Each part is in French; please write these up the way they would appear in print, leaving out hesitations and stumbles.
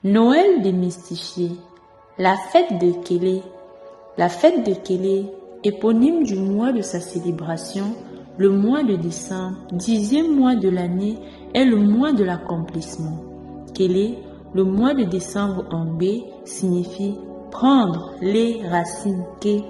Noël démystifié. La fête de Kélé. La fête de Kélé, éponyme du mois de sa célébration, le mois de décembre, 10e mois de l'année, est le mois de l'accomplissement. Kélé, le mois de décembre en B, signifie prendre les racines Ké.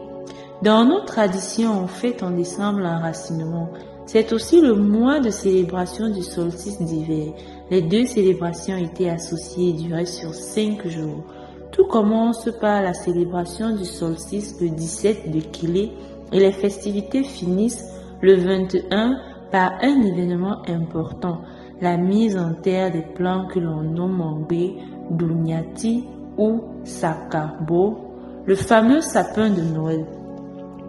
Dans nos traditions, on fête en décembre l'enracinement. C'est aussi le mois de célébration du solstice d'hiver. Les deux célébrations étaient associées et duraient sur 5 jours. Tout commence par la célébration du solstice le 17 de Kélé et les festivités finissent le 21 par un événement important, la mise en terre des plants que l'on nomme en B Dunyati ou Sakabo, le fameux sapin de Noël.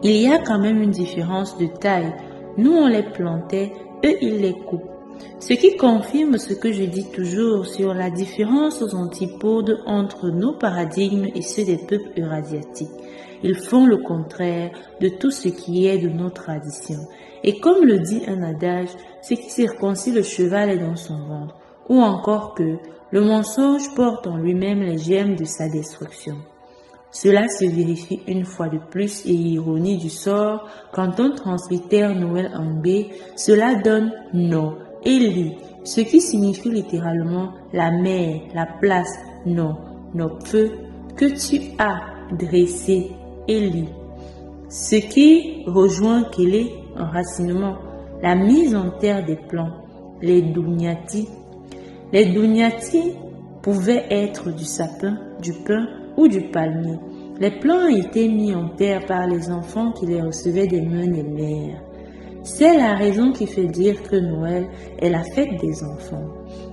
Il y a quand même une différence de taille. Nous, on les plantait, eux, ils les coupent. Ce qui confirme ce que je dis toujours sur la différence aux antipodes entre nos paradigmes et ceux des peuples eurasiatiques. Ils font le contraire de tout ce qui est de nos traditions. Et comme le dit un adage, ce qui circoncit le cheval est dans son ventre. Ou encore que le mensonge porte en lui-même les germes de sa destruction. Cela se vérifie une fois de plus et ironie du sort, quand on translittère Noël en B, cela donne No et Li, ce qui signifie littéralement la mer, la place, No, feu que tu as dressé et Li. Ce qui rejoint Kélé, enracinement, la mise en terre des plants, les Dunyati. Les Dunyati pouvaient être du sapin, du pin ou du palmier. Les plants étaient mis en terre par les enfants qui les recevaient des mains des mères. C'est la raison qui fait dire que Noël est la fête des enfants,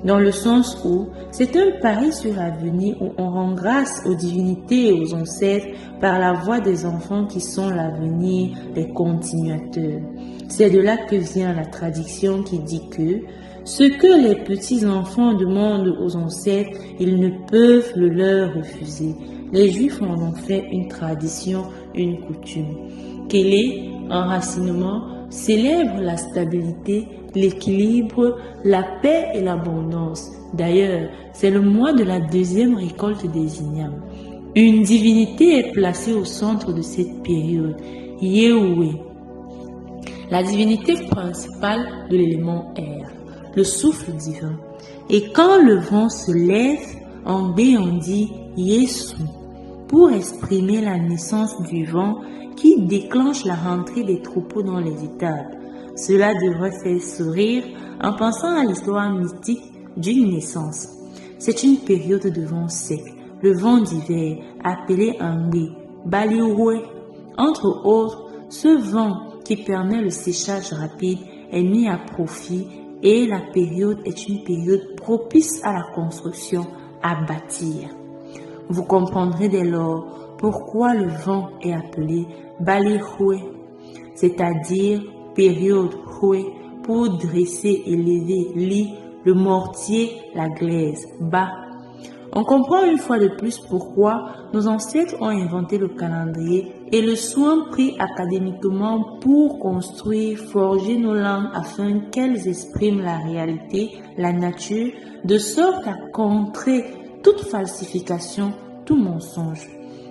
dans le sens où c'est un pari sur l'avenir où on rend grâce aux divinités et aux ancêtres par la voix des enfants qui sont l'avenir, les continuateurs. C'est de là que vient la tradition qui dit que ce que les petits-enfants demandent aux ancêtres, ils ne peuvent le leur refuser. Les Juifs en ont fait une tradition, une coutume. Kélé, enracinement, célèbre la stabilité, l'équilibre, la paix et l'abondance. D'ailleurs, c'est le mois de la deuxième récolte des ignames. Une divinité est placée au centre de cette période, Yehoué, la divinité principale de l'élément air, le souffle divin. Et quand le vent se lève, en B on dit Yesu, pour exprimer la naissance du vent qui déclenche la rentrée des troupeaux dans les étables. Cela devrait faire sourire en pensant à l'histoire mystique d'une naissance. C'est une période de vent sec, le vent d'hiver, appelé en B, Balioué. Entre autres, ce vent qui permet le séchage rapide est mis à profit et la période est une période propice à la construction, à bâtir. Vous comprendrez dès lors pourquoi le vent est appelé Balihoué, c'est-à-dire période Houé, pour dresser, élever, Li, le mortier, la glaise, Ba. On comprend une fois de plus pourquoi nos ancêtres ont inventé le calendrier et le soin pris académiquement pour construire, forger nos langues afin qu'elles expriment la réalité, la nature, de sorte à contrer toute falsification, tout mensonge.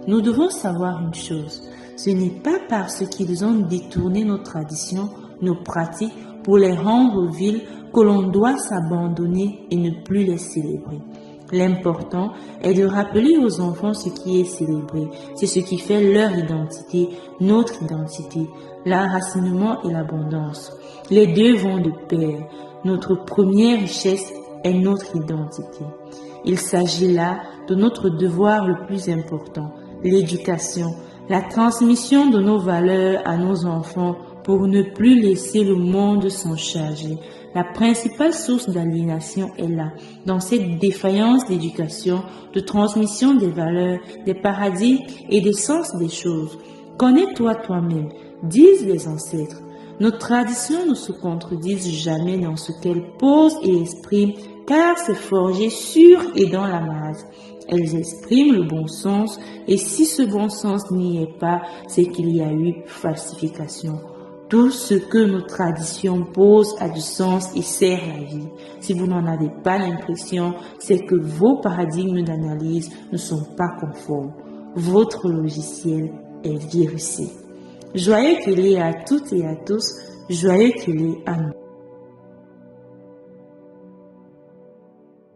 Nous devons savoir une chose, ce n'est pas parce qu'ils ont détourné nos traditions, nos pratiques pour les rendre viles que l'on doit s'abandonner et ne plus les célébrer. L'important est de rappeler aux enfants ce qui est célébré. C'est ce qui fait leur identité, notre identité, l'enracinement et l'abondance. Les deux vont de pair. Notre première richesse est notre identité. Il s'agit là de notre devoir le plus important, l'éducation, la transmission de nos valeurs à nos enfants pour ne plus laisser le monde s'en charger. La principale source d'aliénation est là, dans cette défaillance d'éducation, de transmission des valeurs, des paradigmes et des sens des choses. Connais-toi toi-même, disent les ancêtres. Nos traditions ne se contredisent jamais dans ce qu'elles posent et expriment, car c'est forgé sur et dans la masse. Elles expriment le bon sens, et si ce bon sens n'y est pas, c'est qu'il y a eu falsification. Tout ce que nos traditions posent a du sens et sert la vie. Si vous n'en avez pas l'impression, c'est que vos paradigmes d'analyse ne sont pas conformes. Votre logiciel est virusé. Joyeux Kélé à toutes et à tous, joyeux Kélé à nous.